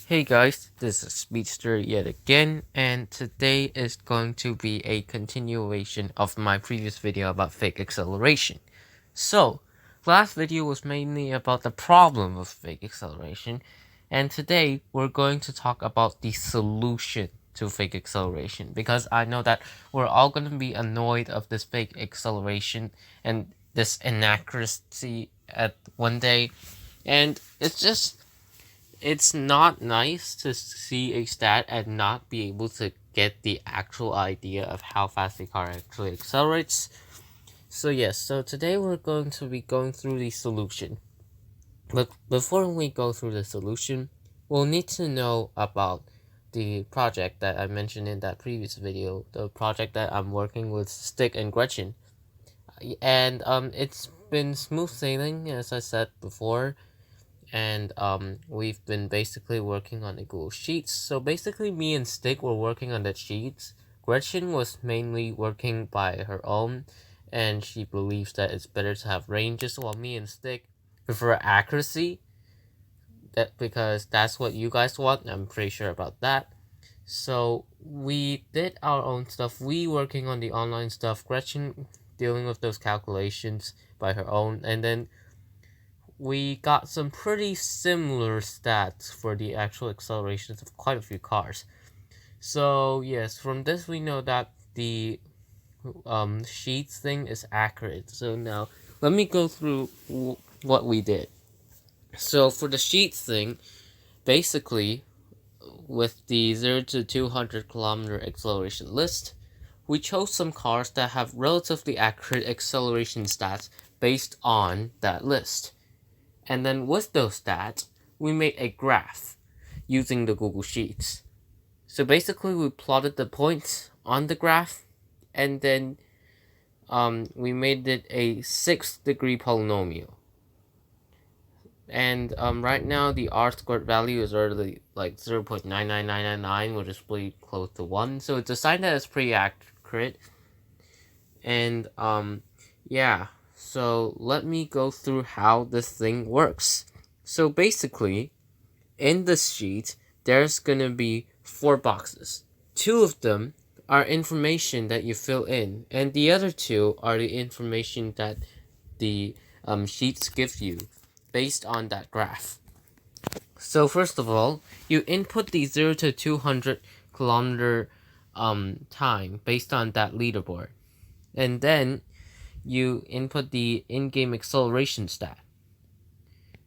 Hey guys, this is Speedster yet again, and today is going to be a continuation of my previous video about fake acceleration. So, last video was mainly about the problem of fake acceleration, and today we're going to talk about the solution to fake acceleration, because I know that we're all going to be annoyed of this fake acceleration and this inaccuracy at one day, and it's not nice to see a stat and not be able to get the actual idea of how fast the car actually accelerates. So yes, so today we're going to be going through the solution. But before we go through the solution, we'll need to know about the project that I mentioned in that previous video, the project that I'm working with Stick and Gretchen. And it's been smooth sailing, as I said before, and we've been basically working on the Google Sheets. So basically me and Stick were working on the sheets. Gretchen was mainly working by her own, and she believes that it's better to have ranges, while me and Stick prefer accuracy, that because that's what you guys want. I'm pretty sure about that. So we did our own stuff. We working on the online stuff, Gretchen dealing with those calculations by her own, and then we got some pretty similar stats for the actual accelerations of quite a few cars. So yes, from this we know that the sheets thing is accurate. So now let me go through what we did. So for the sheets thing, basically with the 0 to 200 km acceleration list, we chose some cars that have relatively accurate acceleration stats based on that list. And then with those stats, we made a graph using the Google Sheets. So basically, we plotted the points on the graph, and then we made it a 6-degree polynomial. And right now, the r-squared value is already like 0.99999, which is pretty close to 1. So it's a sign that it's pretty accurate. And yeah. So let me go through how this thing works. So basically, in the sheet, there's gonna be 4 boxes. 2 of them are information that you fill in, and the other 2 are the information that the sheets give you based on that graph. So first of all, you input the 0 to 200 km time based on that leaderboard, and then you input the in-game acceleration stat.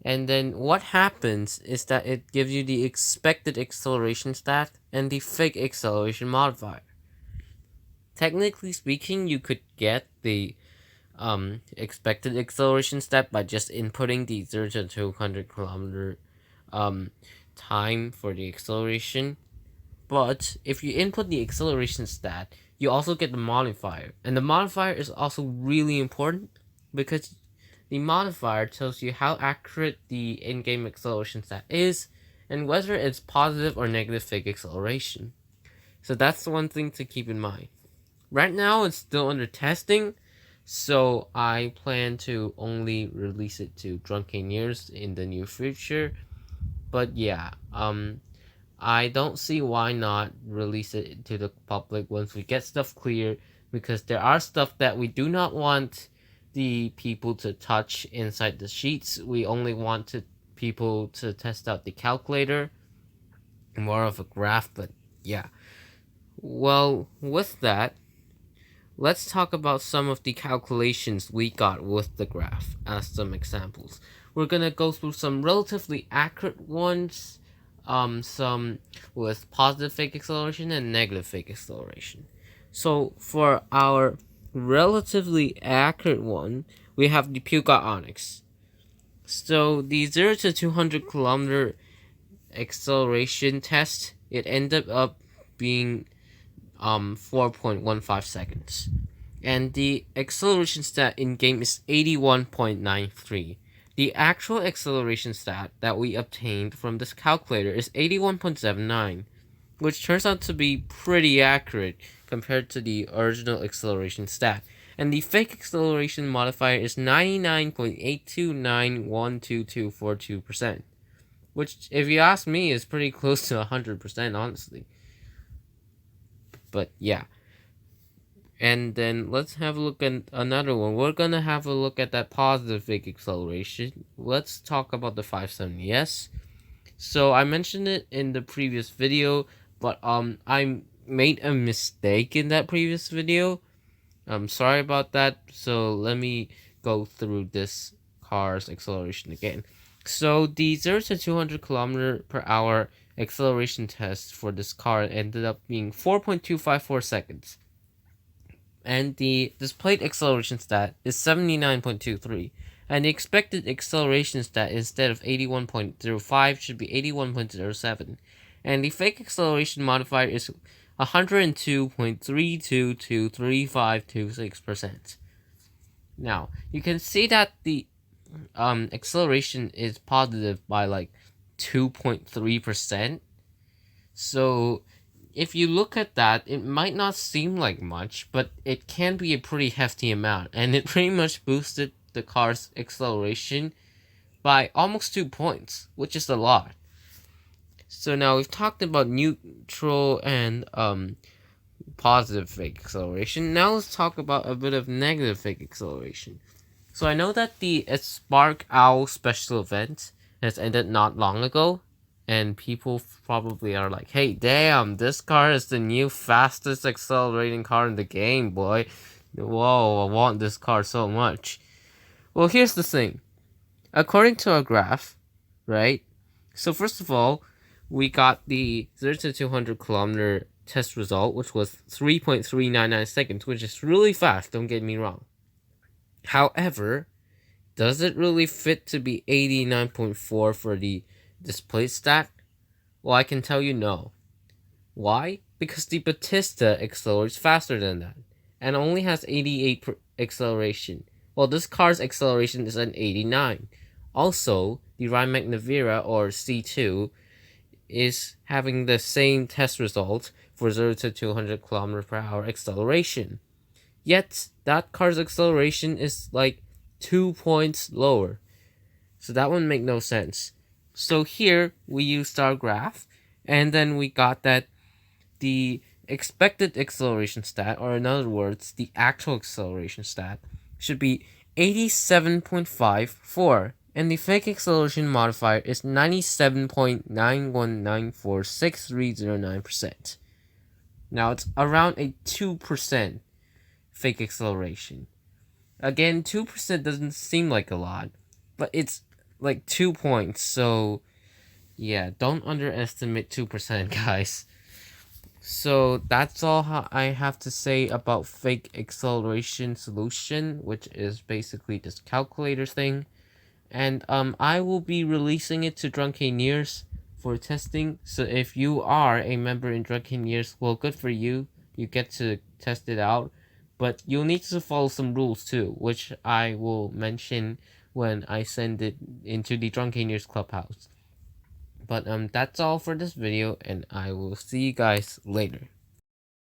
And then what happens is that it gives you the expected acceleration stat and the fake acceleration modifier. Technically speaking, you could get the expected acceleration stat by just inputting the 0 to 200 km time for the acceleration. But if you input the acceleration stat, you also get the modifier. And the modifier is also really important because the modifier tells you how accurate the in-game acceleration stat is and whether it's positive or negative fake acceleration. So that's the one thing to keep in mind. Right now it's still under testing, so I plan to only release it to drunken ears in the near future. But yeah, I don't see why not release it to the public once we get stuff clear, because there are stuff that we do not want the people to touch inside the sheets. We only want people to test out the calculator, more of a graph, but yeah. Well, with that, let's talk about some of the calculations we got with the graph as some examples. We're gonna go through some relatively accurate ones, some with positive fake acceleration and negative fake acceleration. So for our relatively accurate one, we have the Puka Onyx. So the 0 to 200 km acceleration test, it ended up being 4.15 seconds. And the acceleration stat in game is 81.93. The actual acceleration stat that we obtained from this calculator is 81.79, which turns out to be pretty accurate compared to the original acceleration stat. And the fake acceleration modifier is 99.829122242%. which, if you ask me, is pretty close to 100%, honestly. But yeah. And then let's have a look at another one. We're gonna have a look at that positive fake acceleration. Let's talk about the 570S. So I mentioned it in the previous video, but I made a mistake in that previous video. I'm sorry about that. So let me go through this car's acceleration again. So the 0 to 200 kilometer per hour acceleration test for this car ended up being 4.254 seconds. And the displayed acceleration stat is 79.23. And the expected acceleration stat, instead of 81.05, should be 81.07. And the fake acceleration modifier is 102.3223526%. Now, you can see that the acceleration is positive by like 2.3%. So if you look at that, it might not seem like much, but it can be a pretty hefty amount, and it pretty much boosted the car's acceleration by almost 2 points, which is a lot. So now we've talked about neutral and positive fake acceleration. Now let's talk about a bit of negative fake acceleration. So I know that the Spark Owl special event has ended not long ago, and people probably are like, hey, damn, this car is the new fastest accelerating car in the game, boy. Whoa, I want this car so much. Well, here's the thing. According to our graph, right? So first of all, we got the 0 to 200 kilometer test result, which was 3.399 seconds, which is really fast, don't get me wrong. However, does it really fit to be 89.4 for the display stat? Well, I can tell you no. Why? Because the Batista accelerates faster than that, and only has 88 acceleration, while this car's acceleration is an 89. Also, the Rimac Nevera, or C2, is having the same test result for 0 to 200 km per hour acceleration. Yet, that car's acceleration is like 2 points lower. So that one make no sense. So here, we used our graph, and then we got that the expected acceleration stat, or in other words, the actual acceleration stat, should be 87.54, and the fake acceleration modifier is 97.9194630.9%. Now, it's around a 2% fake acceleration. Again, 2% doesn't seem like a lot, but it's like 2 points, so yeah, don't underestimate 2%, guys. So that's all I have to say about fake acceleration solution, which is basically this calculator thing. And I will be releasing it to Drunkeneers for testing. So if you are a member in Drunkeneers, well, good for you. You get to test it out. But you'll need to follow some rules too, which I will mention when I send it into the Drunkeneers Clubhouse. But that's all for this video, and I will see you guys later.